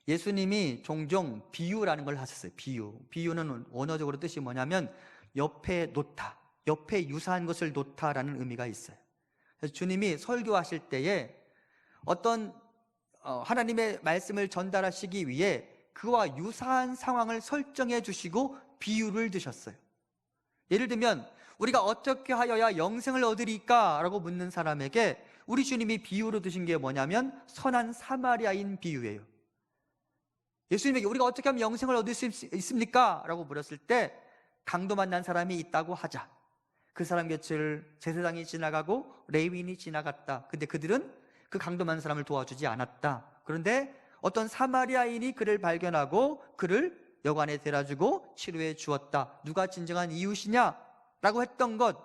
예수님이 종종 비유라는 걸 하셨어요. 비유는 원어적으로 뜻이 뭐냐면 옆에 놓다, 옆에 유사한 것을 놓다라는 의미가 있어요. 그래서 주님이 설교하실 때에 어떤 하나님의 말씀을 전달하시기 위해 그와 유사한 상황을 설정해 주시고 비유를 드셨어요. 예를 들면 우리가 어떻게 하여야 영생을 얻으리까? 라고 묻는 사람에게 우리 주님이 비유로 드신 게 뭐냐면 선한 사마리아인 비유예요. 예수님에게 우리가 어떻게 하면 영생을 얻을 수 있습니까? 라고 물었을 때 강도 만난 사람이 있다고 하자. 그 사람 곁을 제사장이 지나가고 레위인이 지나갔다. 근데 그들은 그 강도 만난 사람을 도와주지 않았다. 그런데 어떤 사마리아인이 그를 발견하고 그를 여관에 데려주고 치료해 주었다. 누가 진정한 이웃이냐? 라고 했던 것,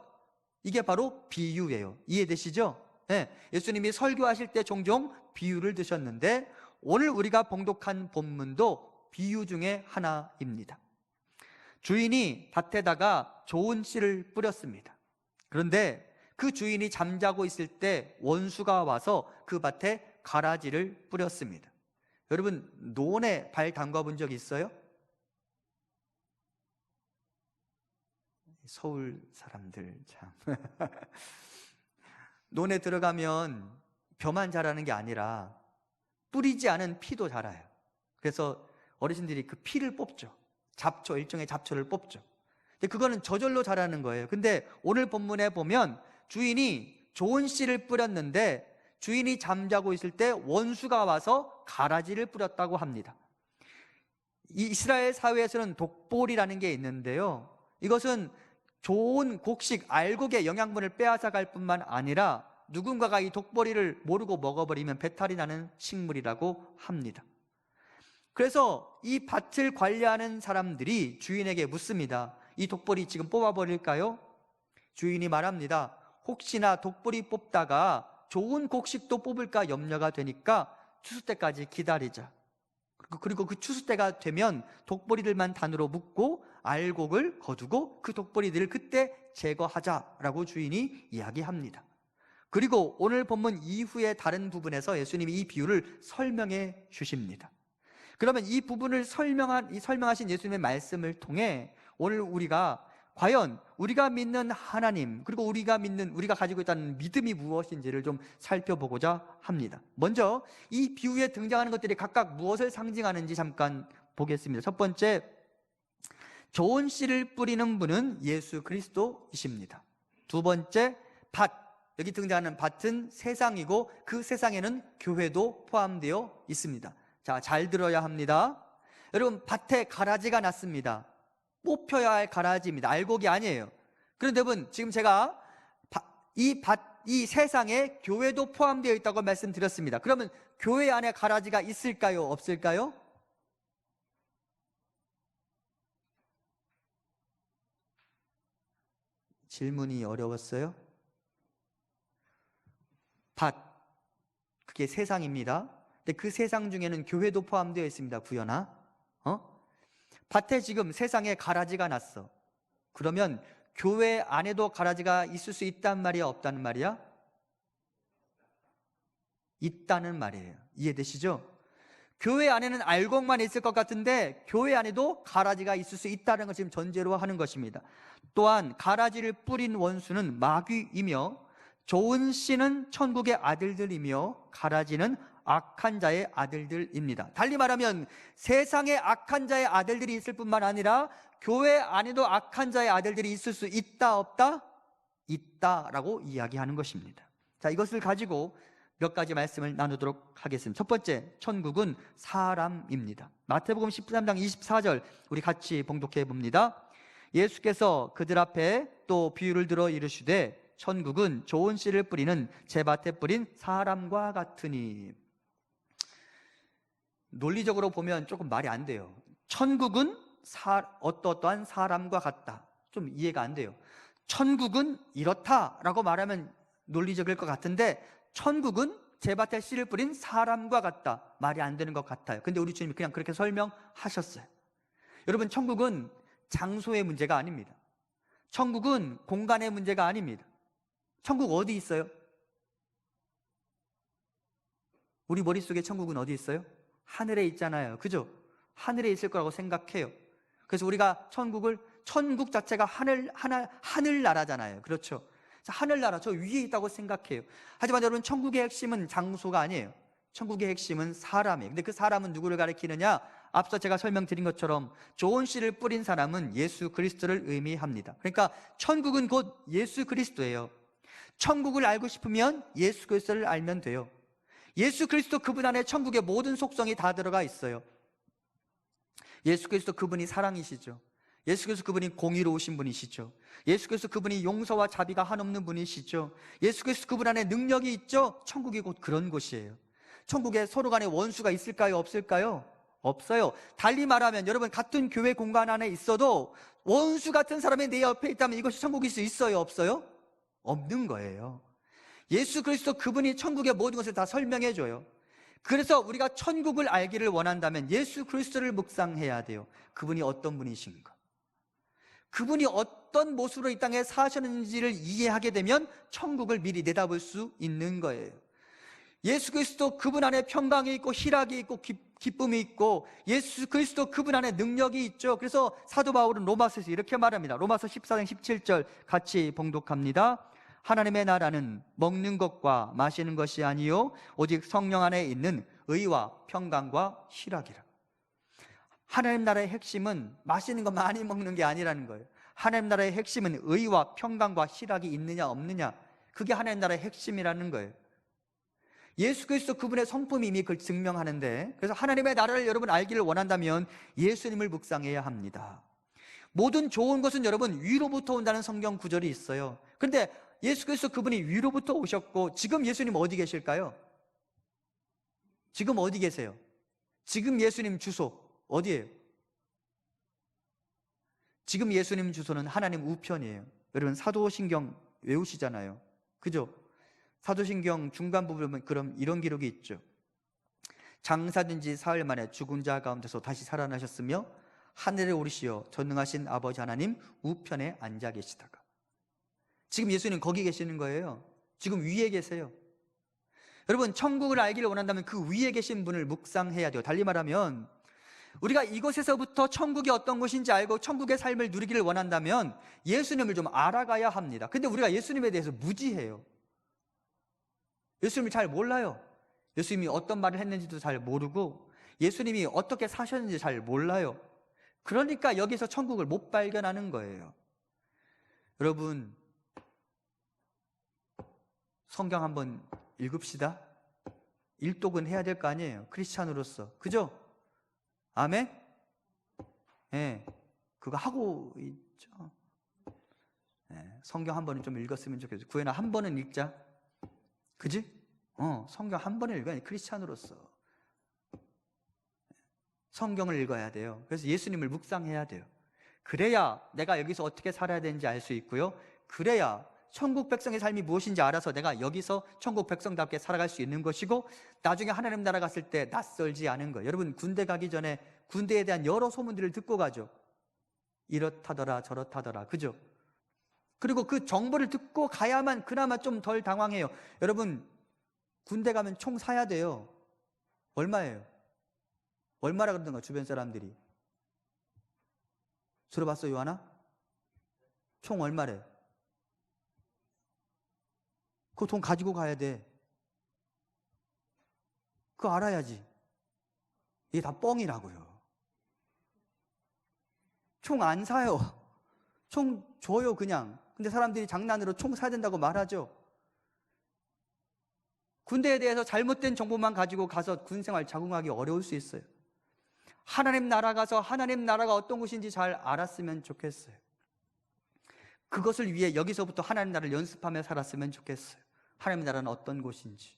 이게 바로 비유예요. 이해되시죠? 네, 예수님이 설교하실 때 종종 비유를 드셨는데 오늘 우리가 봉독한 본문도 비유 중에 하나입니다. 주인이 밭에다가 좋은 씨를 뿌렸습니다. 그런데 그 주인이 잠자고 있을 때 원수가 와서 그 밭에 가라지를 뿌렸습니다. 여러분, 논에 발 담가 본 적 있어요? 서울 사람들 참 논에 들어가면 벼만 자라는 게 아니라 뿌리지 않은 피도 자라요. 그래서 어르신들이 그 피를 뽑죠. 잡초, 일종의 잡초를 뽑죠. 근데 그거는 저절로 자라는 거예요. 근데 오늘 본문에 보면 주인이 좋은 씨를 뿌렸는데 주인이 잠자고 있을 때 원수가 와서 가라지를 뿌렸다고 합니다. 이 이스라엘 사회에서는 독보리라는 게 있는데요, 이것은 좋은 곡식, 알곡의 영양분을 빼앗아갈 뿐만 아니라 누군가가 이 독보리를 모르고 먹어버리면 배탈이 나는 식물이라고 합니다. 그래서 이 밭을 관리하는 사람들이 주인에게 묻습니다. 이 독보리 지금 뽑아버릴까요? 주인이 말합니다. 혹시나 독보리 뽑다가 좋은 곡식도 뽑을까 염려가 되니까 추수 때까지 기다리자. 그리고 그 추수 때가 되면 독보리들만 단으로 묶고 알곡을 거두고 그 독보리들을 그때 제거하자라고 주인이 이야기합니다. 그리고 오늘 본문 이후의 다른 부분에서 예수님이 이 비유를 설명해 주십니다. 그러면 이 부분을 설명하신 예수님의 말씀을 통해 오늘 우리가 과연 우리가 믿는 하나님, 그리고 우리가 가지고 있다는 믿음이 무엇인지를 좀 살펴보고자 합니다. 먼저 이 비유에 등장하는 것들이 각각 무엇을 상징하는지 잠깐 보겠습니다. 첫 번째, 좋은 씨를 뿌리는 분은 예수 그리스도이십니다. 두 번째, 밭, 여기 등장하는 밭은 세상이고 그 세상에는 교회도 포함되어 있습니다. 자, 잘 들어야 합니다. 여러분, 밭에 가라지가 났습니다. 뽑혀야 할 가라지입니다. 알곡이 아니에요. 그런데 여러분, 지금 제가 이 세상에 교회도 포함되어 있다고 말씀드렸습니다. 그러면 교회 안에 가라지가 있을까요? 없을까요? 질문이 어려웠어요? 밭, 그게 세상입니다. 근데 그 세상 중에는 교회도 포함되어 있습니다. 구연아, 밭에 지금 세상에 가라지가 났어. 그러면 교회 안에도 가라지가 있을 수 있단 말이야, 없다는 말이야? 있다는 말이에요. 이해되시죠? 교회 안에는 알곡만 있을 것 같은데 교회 안에도 가라지가 있을 수 있다는 걸 지금 전제로 하는 것입니다. 또한 가라지를 뿌린 원수는 마귀이며 좋은 씨는 천국의 아들들이며 가라지는 악한 자의 아들들입니다. 달리 말하면 세상에 악한 자의 아들들이 있을 뿐만 아니라 교회 안에도 악한 자의 아들들이 있을 수 있다, 없다? 있다라고 이야기하는 것입니다. 자, 이것을 가지고 몇 가지 말씀을 나누도록 하겠습니다. 첫 번째, 천국은 사람입니다. 마태복음 13장 24절 우리 같이 봉독해 봅니다. 예수께서 그들 앞에 또 비유를 들어 이르시되 천국은 좋은 씨를 뿌리는 제 밭에 뿌린 사람과 같으니. 논리적으로 보면 조금 말이 안 돼요. 천국은 어떠한 사람과 같다. 좀 이해가 안 돼요. 천국은 이렇다라고 말하면 논리적일 것 같은데 천국은 제 밭에 씨를 뿌린 사람과 같다. 말이 안 되는 것 같아요. 근데 우리 주님이 그냥 그렇게 설명하셨어요. 여러분, 천국은 장소의 문제가 아닙니다. 천국은 공간의 문제가 아닙니다. 천국 어디 있어요? 우리 머릿속에 천국은 어디 있어요? 하늘에 있잖아요. 그죠? 하늘에 있을 거라고 생각해요. 그래서 우리가 천국 자체가 하늘나라잖아요. 그렇죠? 하늘나라, 저 위에 있다고 생각해요. 하지만 여러분, 천국의 핵심은 장소가 아니에요. 천국의 핵심은 사람이에요. 근데 그 사람은 누구를 가리키느냐? 앞서 제가 설명드린 것처럼 좋은 씨를 뿌린 사람은 예수 그리스도를 의미합니다. 그러니까 천국은 곧 예수 그리스도예요. 천국을 알고 싶으면 예수 그리스도를 알면 돼요. 예수 그리스도 그분 안에 천국의 모든 속성이 다 들어가 있어요. 예수 그리스도 그분이 사랑이시죠. 예수 그리스도 그분이 공의로우신 분이시죠. 예수 그리스도 그분이 용서와 자비가 한없는 분이시죠. 예수 그리스도 그분 안에 능력이 있죠. 천국이 곧 그런 곳이에요. 천국에 서로 간에 원수가 있을까요? 없을까요? 없어요. 달리 말하면 여러분, 같은 교회 공간 안에 있어도 원수 같은 사람이 내 옆에 있다면 이것이 천국일 수 있어요? 없어요? 없는 거예요. 예수 그리스도 그분이 천국의 모든 것을 다 설명해 줘요. 그래서 우리가 천국을 알기를 원한다면 예수 그리스도를 묵상해야 돼요. 그분이 어떤 분이신가, 그분이 어떤 모습으로 이 땅에 사셨는지를 이해하게 되면 천국을 미리 내다볼 수 있는 거예요. 예수 그리스도 그분 안에 평강이 있고 희락이 있고 기쁨이 있고, 예수 그리스도 그분 안에 능력이 있죠. 그래서 사도 바울은 로마서에서 이렇게 말합니다. 로마서 14장 17절 같이 봉독합니다. 하나님의 나라는 먹는 것과 마시는 것이 아니요 오직 성령 안에 있는 의와 평강과 희락이라. 하나님 나라의 핵심은 마시는 거 많이 먹는 게 아니라는 거예요. 하나님 나라의 핵심은 의와 평강과 희락이 있느냐 없느냐, 그게 하나님 나라의 핵심이라는 거예요. 예수 그리스도 그분의 성품이 이미 그걸 증명하는데, 그래서 하나님의 나라를 여러분 알기를 원한다면 예수님을 묵상해야 합니다. 모든 좋은 것은 여러분 위로부터 온다는 성경 구절이 있어요. 그런데 예수 그리스도 그분이 위로부터 오셨고, 지금 예수님 어디 계실까요? 지금 어디 계세요? 지금 예수님 주소 어디예요? 지금 예수님 주소는 하나님 우편이에요. 여러분 사도신경 외우시잖아요. 그죠? 사도신경 중간 부분에 보면 그럼 이런 기록이 있죠. 장사된 지 사흘 만에 죽은 자 가운데서 다시 살아나셨으며 하늘에 오르시어 전능하신 아버지 하나님 우편에 앉아 계시다가. 지금 예수님 거기 계시는 거예요. 지금 위에 계세요. 여러분, 천국을 알기를 원한다면 그 위에 계신 분을 묵상해야 돼요. 달리 말하면 우리가 이곳에서부터 천국이 어떤 곳인지 알고 천국의 삶을 누리기를 원한다면 예수님을 좀 알아가야 합니다. 근데 우리가 예수님에 대해서 무지해요. 예수님을 잘 몰라요. 예수님이 어떤 말을 했는지도 잘 모르고 예수님이 어떻게 사셨는지 잘 몰라요. 그러니까 여기서 천국을 못 발견하는 거예요. 여러분, 성경 한번 읽읍시다. 일독은 해야 될 거 아니에요. 크리스찬으로서. 그죠? 아멘? 네, 그거 하고 있죠. 네, 성경 한 번은 좀 읽었으면 좋겠어요. 구현아, 한 번은 읽자. 그지? 성경 한 번은 읽어야 크리스찬으로서. 성경을 읽어야 돼요. 그래서 예수님을 묵상해야 돼요. 그래야 내가 여기서 어떻게 살아야 되는지 알 수 있고요. 그래야 천국 백성의 삶이 무엇인지 알아서 내가 여기서 천국 백성답게 살아갈 수 있는 것이고, 나중에 하나님 나라 갔을 때 낯설지 않은 거예요. 여러분, 군대 가기 전에 군대에 대한 여러 소문들을 듣고 가죠. 이렇다더라 저렇다더라. 그죠? 그리고 그 정보를 듣고 가야만 그나마 좀 덜 당황해요. 여러분, 군대 가면 총 사야 돼요. 얼마예요? 얼마라 그러던가 주변 사람들이. 들어봤어, 요하나? 총 얼마래? 그 돈 가지고 가야 돼. 그거 알아야지. 이게 다 뻥이라고요. 총 안 사요. 총 줘요 그냥. 근데 사람들이 장난으로 총 사야 된다고 말하죠. 군대에 대해서 잘못된 정보만 가지고 가서 군생활 적응하기 어려울 수 있어요. 하나님 나라 가서 하나님 나라가 어떤 곳인지 잘 알았으면 좋겠어요. 그것을 위해 여기서부터 하나님 나라를 연습하며 살았으면 좋겠어요. 하나님 나라는 어떤 곳인지.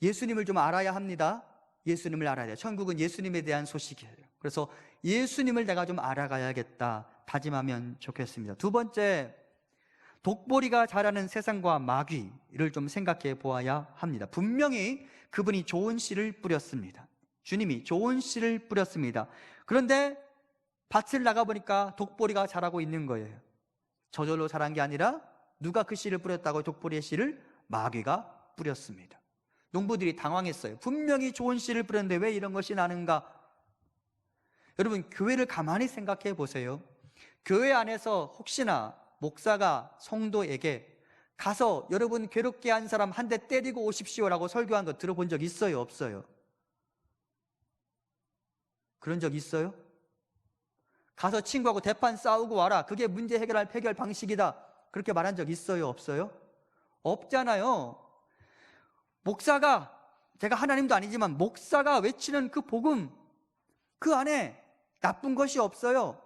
예수님을 좀 알아야 합니다. 예수님을 알아야 돼요. 천국은 예수님에 대한 소식이에요. 그래서 예수님을 내가 좀 알아가야겠다 다짐하면 좋겠습니다. 두 번째, 독보리가 자라는 세상과 마귀를 좀 생각해 보아야 합니다. 분명히 그분이 좋은 씨를 뿌렸습니다. 주님이 좋은 씨를 뿌렸습니다. 그런데 밭을 나가보니까 독보리가 자라고 있는 거예요. 저절로 자란 게 아니라 누가 그 씨를 뿌렸다고? 독보리의 씨를 마귀가 뿌렸습니다. 농부들이 당황했어요. 분명히 좋은 씨를 뿌렸는데 왜 이런 것이 나는가? 여러분, 교회를 가만히 생각해 보세요. 교회 안에서 혹시나 목사가 성도에게 가서 여러분 괴롭게 한 사람 한 대 때리고 오십시오라고 설교한 거 들어본 적 있어요? 없어요? 그런 적 있어요? 가서 친구하고 대판 싸우고 와라, 그게 문제 해결할 해결 방식이다, 그렇게 말한 적 있어요? 없어요? 없잖아요. 목사가, 제가 하나님도 아니지만 목사가 외치는 그 복음, 그 안에 나쁜 것이 없어요.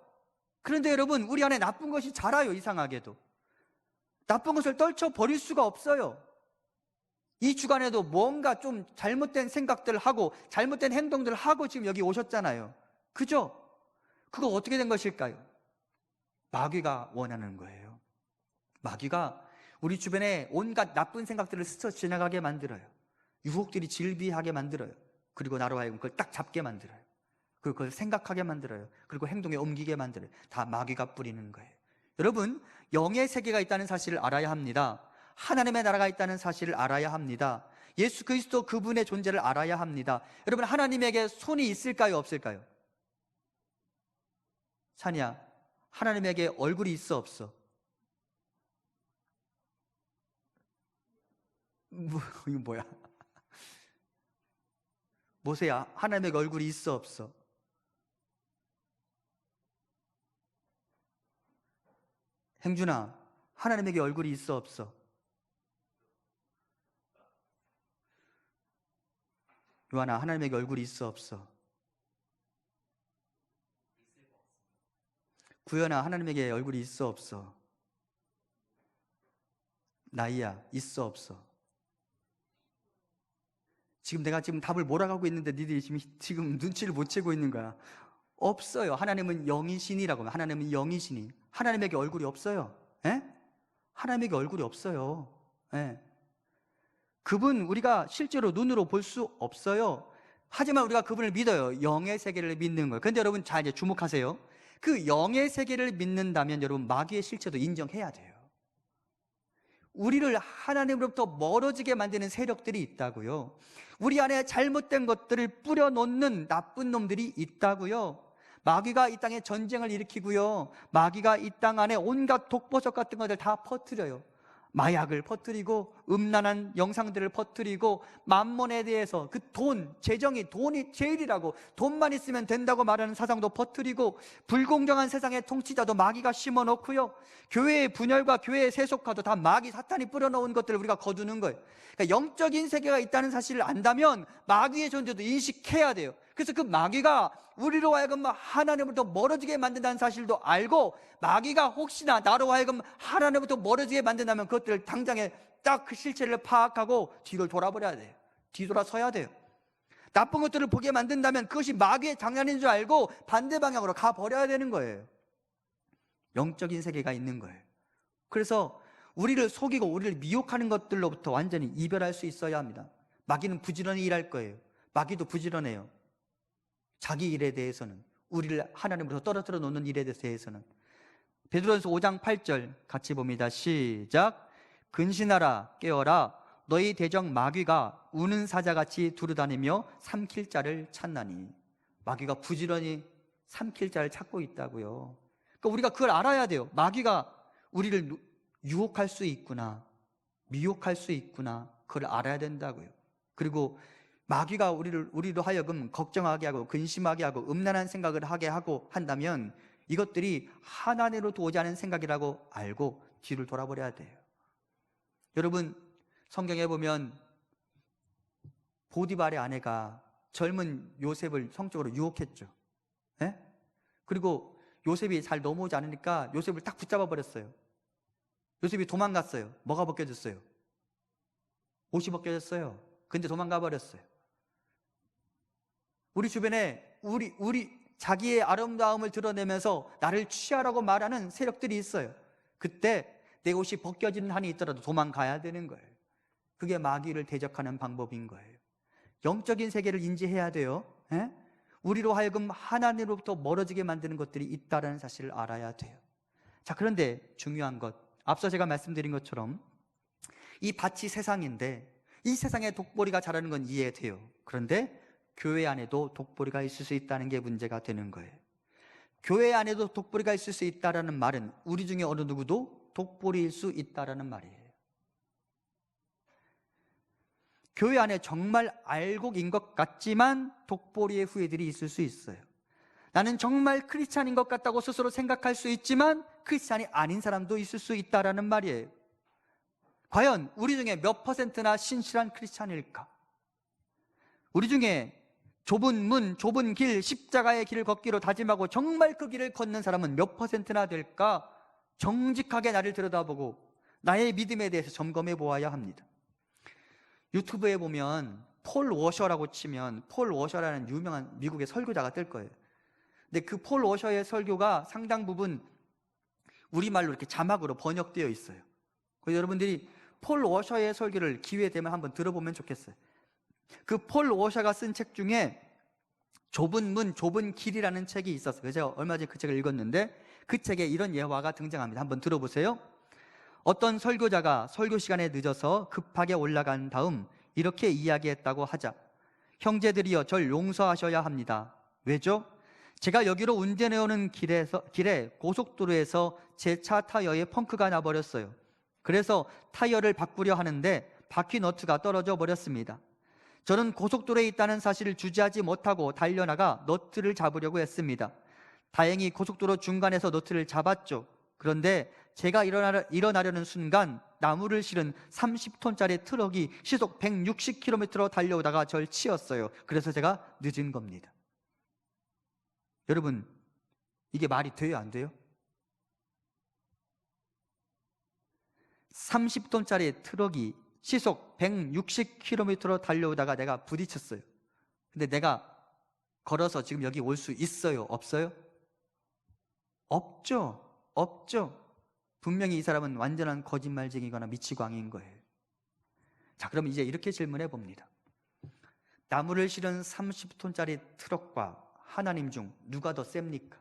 그런데 여러분, 우리 안에 나쁜 것이 자라요. 이상하게도 나쁜 것을 떨쳐버릴 수가 없어요. 이 주간에도 뭔가 좀 잘못된 생각들 하고 잘못된 행동들 하고 지금 여기 오셨잖아요. 그죠? 그거 어떻게 된 것일까요? 마귀가 원하는 거예요. 마귀가 우리 주변에 온갖 나쁜 생각들을 스쳐 지나가게 만들어요. 유혹들이 질비하게 만들어요. 그리고 나로 하여금 그걸 딱 잡게 만들어요. 그리고 그걸 생각하게 만들어요. 그리고 행동에 옮기게 만들어요. 다 마귀가 뿌리는 거예요. 여러분, 영의 세계가 있다는 사실을 알아야 합니다. 하나님의 나라가 있다는 사실을 알아야 합니다. 예수 그리스도 그분의 존재를 알아야 합니다. 여러분, 하나님에게 손이 있을까요? 없을까요? 찬이야, 하나님에게 얼굴이 있어? 없어? 이거 뭐야? 모세야, 하나님에게 얼굴이 있어? 없어? 행준아, 하나님에게 얼굴이 있어? 없어? 요한아, 하나님에게 얼굴이 있어? 없어? 구현아, 하나님에게 얼굴이 있어? 없어? 나이야, 있어? 없어? 지금 내가 답을 몰아가고 있는데 니들이 지금 눈치를 못 채고 있는 거야. 없어요. 하나님은 영이신이라고. 하나님은 영이신이. 하나님에게 얼굴이 없어요. 에? 하나님에게 얼굴이 없어요. 에. 그분 우리가 실제로 눈으로 볼 수 없어요. 하지만 우리가 그분을 믿어요. 영의 세계를 믿는 거예요. 그런데 여러분, 자, 이제 주목하세요. 그 영의 세계를 믿는다면 여러분, 마귀의 실체도 인정해야 돼요. 우리를 하나님으로부터 멀어지게 만드는 세력들이 있다고요. 우리 안에 잘못된 것들을 뿌려놓는 나쁜 놈들이 있다고요. 마귀가 이 땅에 전쟁을 일으키고요. 마귀가 이 땅 안에 온갖 독보적 같은 것들 다 퍼뜨려요. 마약을 퍼뜨리고 음란한 영상들을 퍼뜨리고 만몬에 대해서 그 돈, 재정이 돈이 제일이라고, 돈만 있으면 된다고 말하는 사상도 퍼뜨리고, 불공정한 세상의 통치자도 마귀가 심어놓고요. 교회의 분열과 교회의 세속화도 다 마귀 사탄이 뿌려놓은 것들을 우리가 거두는 거예요. 그러니까 영적인 세계가 있다는 사실을 안다면 마귀의 존재도 인식해야 돼요. 그래서 그 마귀가 우리로 하여금 하나님으로부터 멀어지게 만든다는 사실도 알고, 마귀가 혹시나 나로 하여금 하나님으로부터 멀어지게 만든다면 그것들을 당장에 딱 그 실체를 파악하고 뒤를 돌아버려야 돼요. 뒤돌아서야 돼요. 나쁜 것들을 보게 만든다면 그것이 마귀의 장난인 줄 알고 반대 방향으로 가버려야 되는 거예요. 영적인 세계가 있는 거예요. 그래서 우리를 속이고 우리를 미혹하는 것들로부터 완전히 이별할 수 있어야 합니다. 마귀는 부지런히 일할 거예요. 마귀도 부지런해요. 자기 일에 대해서는, 우리를 하나님으로부터 떨어뜨려 놓는 일에 대해서는. 베드로전서 5장 8절 같이 봅니다. 시작. 근신하라, 깨어라, 너희 대적 마귀가 우는 사자같이 두루다니며 삼킬 자를 찾나니. 마귀가 부지런히 삼킬 자를 찾고 있다고요. 그러니까 우리가 그걸 알아야 돼요. 마귀가 우리를 유혹할 수 있구나, 미혹할 수 있구나, 그걸 알아야 된다고요. 그리고 마귀가 우리로 하여금 걱정하게 하고 근심하게 하고 음란한 생각을 하게 하고 한다면 이것들이 하나님으로부터 오지 않은 생각이라고 알고 뒤를 돌아버려야 돼요. 여러분, 성경에 보면 보디발의 아내가 젊은 요셉을 성적으로 유혹했죠. 네? 그리고 요셉이 잘 넘어오지 않으니까 요셉을 딱 붙잡아 버렸어요. 요셉이 도망갔어요. 뭐가 벗겨졌어요? 옷이 벗겨졌어요. 근데 도망가 버렸어요. 우리 주변에 우리 자기의 아름다움을 드러내면서 나를 취하라고 말하는 세력들이 있어요. 그때 내 옷이 벗겨지는 한이 있더라도 도망가야 되는 거예요. 그게 마귀를 대적하는 방법인 거예요. 영적인 세계를 인지해야 돼요. 에? 우리로 하여금 하나님으로부터 멀어지게 만드는 것들이 있다는 사실을 알아야 돼요. 자, 그런데 중요한 것, 앞서 제가 말씀드린 것처럼 이 밭이 세상인데 이 세상에 독보리가 자라는 건 이해돼요. 그런데 교회 안에도 독보리가 있을 수 있다는 게 문제가 되는 거예요. 교회 안에도 독보리가 있을 수 있다는 말은 우리 중에 어느 누구도 독보리일 수 있다는 말이에요. 교회 안에 정말 알곡인 것 같지만 독보리의 후예들이 있을 수 있어요. 나는 정말 크리스찬인 것 같다고 스스로 생각할 수 있지만 크리스찬이 아닌 사람도 있을 수 있다는 말이에요. 과연 우리 중에 몇 퍼센트나 신실한 크리스찬일까? 우리 중에 좁은 문, 좁은 길, 십자가의 길을 걷기로 다짐하고 정말 그 길을 걷는 사람은 몇 퍼센트나 될까? 정직하게 나를 들여다보고 나의 믿음에 대해서 점검해 보아야 합니다. 유튜브에 보면 폴 워셔라고 치면 폴 워셔라는 유명한 미국의 설교자가 뜰 거예요. 근데 그 폴 워셔의 설교가 상당 부분 우리말로 이렇게 자막으로 번역되어 있어요. 그래서 여러분들이 폴 워셔의 설교를 기회 되면 한번 들어보면 좋겠어요. 그 폴 워셔가 쓴 책 중에 좁은 문, 좁은 길이라는 책이 있었어요. 그래서 제가 얼마 전에 그 책을 읽었는데 그 책에 이런 예화가 등장합니다. 한번 들어보세요. 어떤 설교자가 설교 시간에 늦어서 급하게 올라간 다음 이렇게 이야기했다고 하자. 형제들이여 절 용서하셔야 합니다. 왜죠? 제가 여기로 운전해오는 길에 고속도로에서 제 차 타이어에 펑크가 나버렸어요. 그래서 타이어를 바꾸려 하는데 바퀴 너트가 떨어져 버렸습니다. 저는 고속도로에 있다는 사실을 주지하지 못하고 달려나가 너트를 잡으려고 했습니다. 다행히 고속도로 중간에서 너트를 잡았죠. 그런데 제가 일어나려는 순간 나무를 실은 30톤짜리 트럭이 시속 160km로 달려오다가 절 치었어요. 그래서 제가 늦은 겁니다. 여러분, 이게 말이 돼요, 안 돼요? 30톤짜리 트럭이 시속 160km로 달려오다가 내가 부딪혔어요. 근데 내가 걸어서 지금 여기 올 수 있어요? 없어요? 없죠. 없죠. 분명히 이 사람은 완전한 거짓말쟁이거나 미치광이인 거예요. 자, 그럼 이제 이렇게 질문해 봅니다. 나무를 실은 30톤짜리 트럭과 하나님 중 누가 더 셉니까?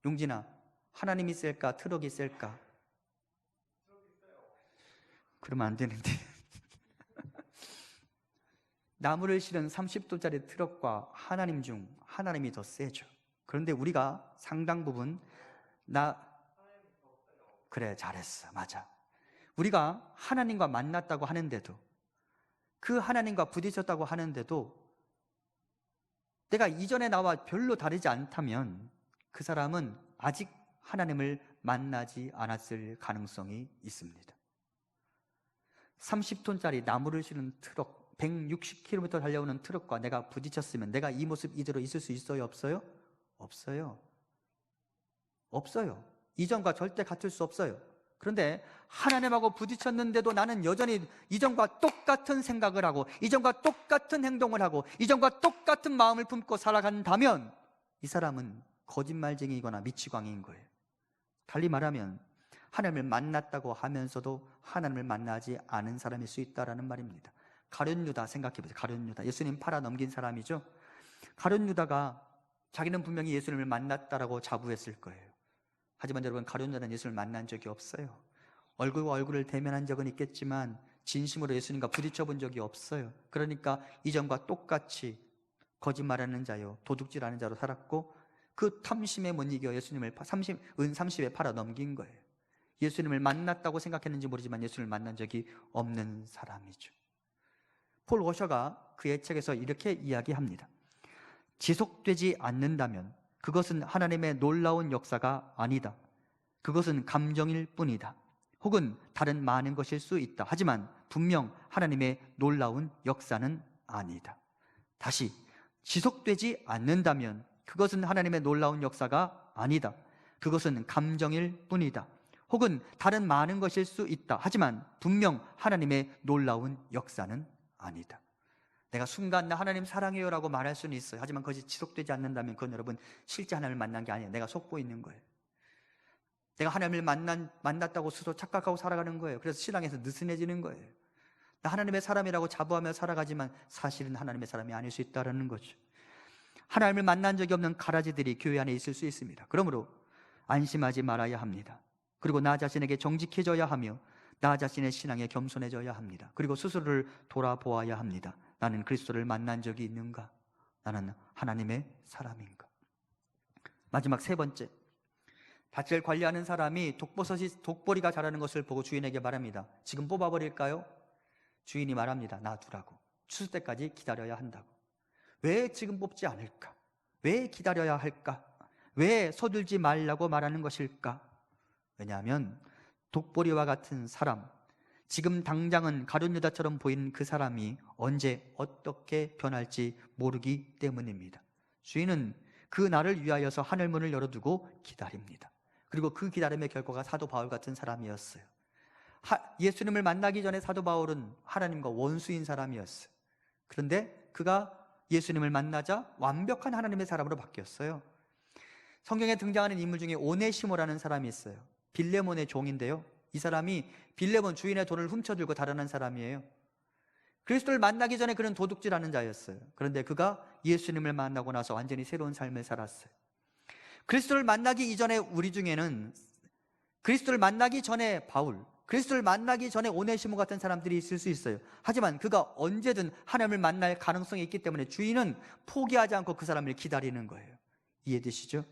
용진아, 하나님이 셀까? 트럭이 셀까? 그러면 안 되는데. 나무를 실은 30톤짜리 트럭과 하나님 중 하나님이 더 세죠. 그런데 우리가 상당 부분 그래, 잘했어, 맞아. 우리가 하나님과 만났다고 하는데도, 그 하나님과 부딪혔다고 하는데도 내가 이전에 나와 별로 다르지 않다면 그 사람은 아직 하나님을 만나지 않았을 가능성이 있습니다. 30톤짜리 나무를 실은 트럭, 160km 달려오는 트럭과 내가 부딪혔으면 내가 이 모습 이대로 있을 수 있어요? 없어요? 없어요. 없어요. 이전과 절대 같을 수 없어요. 그런데 하나님하고 부딪혔는데도 나는 여전히 이전과 똑같은 생각을 하고 이전과 똑같은 행동을 하고 이전과 똑같은 마음을 품고 살아간다면 이 사람은 거짓말쟁이거나 미치광이인 거예요. 달리 말하면 하나님을 만났다고 하면서도 하나님을 만나지 않은 사람일 수 있다는 말입니다. 가룟 유다 생각해보세요. 가룟 유다, 예수님 팔아 넘긴 사람이죠. 가룟 유다가 자기는 분명히 예수님을 만났다라고 자부했을 거예요. 하지만 여러분, 가룟 유다는 예수님을 만난 적이 없어요. 얼굴과 얼굴을 대면한 적은 있겠지만 진심으로 예수님과 부딪혀 본 적이 없어요. 그러니까 이전과 똑같이 거짓말하는 자요, 도둑질하는 자로 살았고 그 탐심에 못 이겨 예수님을 은 30에 팔아 넘긴 거예요. 예수님을 만났다고 생각했는지 모르지만 예수님을 만난 적이 없는 사람이죠. 폴 워셔가 그의 책에서 이렇게 이야기합니다. 지속되지 않는다면 그것은 하나님의 놀라운 역사가 아니다. 그것은 감정일 뿐이다. 혹은 다른 많은 것일 수 있다. 하지만 분명 하나님의 놀라운 역사는 아니다. 다시, 지속되지 않는다면 그것은 하나님의 놀라운 역사가 아니다. 그것은 감정일 뿐이다. 혹은 다른 많은 것일 수 있다. 하지만 분명 하나님의 놀라운 역사는 아니다. 내가 순간 나 하나님 사랑해요 라고 말할 수는 있어요. 하지만 그것이 지속되지 않는다면 그건 여러분 실제 하나님을 만난 게 아니에요. 내가 속고 있는 거예요. 내가 하나님을 만났다고 스스로 착각하고 살아가는 거예요. 그래서 신앙에서 느슨해지는 거예요. 나 하나님의 사람이라고 자부하며 살아가지만 사실은 하나님의 사람이 아닐 수 있다는 거죠. 하나님을 만난 적이 없는 가라지들이 교회 안에 있을 수 있습니다. 그러므로 안심하지 말아야 합니다. 그리고 나 자신에게 정직해져야 하며 나 자신의 신앙에 겸손해져야 합니다. 그리고 스스로를 돌아보아야 합니다. 나는 그리스도를 만난 적이 있는가? 나는 하나님의 사람인가? 마지막 세 번째, 밭을 관리하는 사람이 독보리가 자라는 것을 보고 주인에게 말합니다. 지금 뽑아버릴까요? 주인이 말합니다. 놔두라고. 추수 때까지 기다려야 한다고. 왜 지금 뽑지 않을까? 왜 기다려야 할까? 왜 서둘지 말라고 말하는 것일까? 왜냐하면 독보리와 같은 사람, 지금 당장은 가룟 유다처럼 보이는 그 사람이 언제 어떻게 변할지 모르기 때문입니다. 주인은 그 날을 위하여서 하늘문을 열어두고 기다립니다. 그리고 그 기다림의 결과가 사도 바울 같은 사람이었어요. 예수님을 만나기 전에 사도 바울은 하나님과 원수인 사람이었어요. 그런데 그가 예수님을 만나자 완벽한 하나님의 사람으로 바뀌었어요. 성경에 등장하는 인물 중에 오네시모라는 사람이 있어요. 빌레몬의 종인데요, 이 사람이 빌레몬 주인의 돈을 훔쳐들고 달아난 사람이에요. 그리스도를 만나기 전에 그는 도둑질하는 자였어요. 그런데 그가 예수님을 만나고 나서 완전히 새로운 삶을 살았어요. 그리스도를 만나기 이전에 우리 중에는, 그리스도를 만나기 전에 바울, 그리스도를 만나기 전에 오네시모 같은 사람들이 있을 수 있어요. 하지만 그가 언제든 하나님을 만날 가능성이 있기 때문에 주인은 포기하지 않고 그 사람을 기다리는 거예요. 이해되시죠?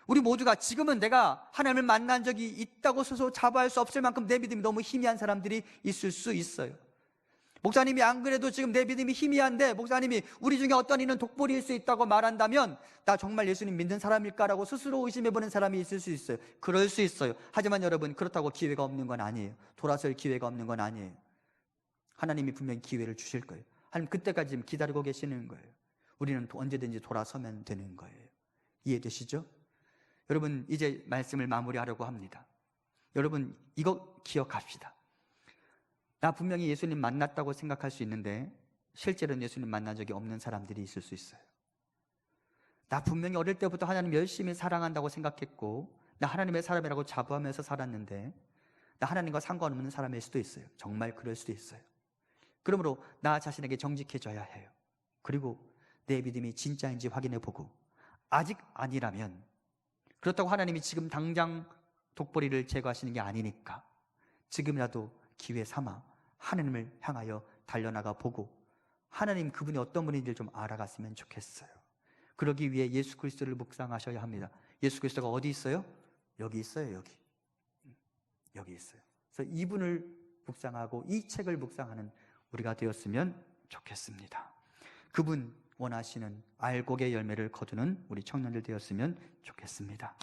우리 모두가 지금은 내가 하나님을 만난 적이 있다고 스스로 자부할 수 없을 만큼 내 믿음이 너무 희미한 사람들이 있을 수 있어요. 목사님이 안 그래도 지금 내 믿음이 희미한데, 목사님이 우리 중에 어떤 이는 독보리일 수 있다고 말한다면 나 정말 예수님 믿는 사람일까라고 스스로 의심해보는 사람이 있을 수 있어요. 그럴 수 있어요. 하지만 여러분, 그렇다고 기회가 없는 건 아니에요. 돌아설 기회가 없는 건 아니에요. 하나님이 분명히 기회를 주실 거예요. 하나님 그때까지 지금 기다리고 계시는 거예요. 우리는 언제든지 돌아서면 되는 거예요. 이해되시죠? 여러분, 이제 말씀을 마무리하려고 합니다. 여러분, 이거 기억합시다. 나 분명히 예수님 만났다고 생각할 수 있는데 실제로는 예수님 만난 적이 없는 사람들이 있을 수 있어요. 나 분명히 어릴 때부터 하나님 열심히 사랑한다고 생각했고 나 하나님의 사람이라고 자부하면서 살았는데 나 하나님과 상관없는 사람일 수도 있어요. 정말 그럴 수도 있어요. 그러므로 나 자신에게 정직해져야 해요. 그리고 내 믿음이 진짜인지 확인해보고, 아직 아니라면, 그렇다고 하나님이 지금 당장 독보리를 제거하시는 게 아니니까 지금이라도 기회 삼아 하나님을 향하여 달려나가 보고 하나님 그분이 어떤 분인지를 좀 알아갔으면 좋겠어요. 그러기 위해 예수 그리스도를 묵상하셔야 합니다. 예수 그리스도가 어디 있어요? 여기 있어요. 여기 있어요. 그래서 이분을 묵상하고 이 책을 묵상하는 우리가 되었으면 좋겠습니다. 그분 원하시는 알곡의 열매를 거두는 우리 청년들 되었으면 좋겠습니다.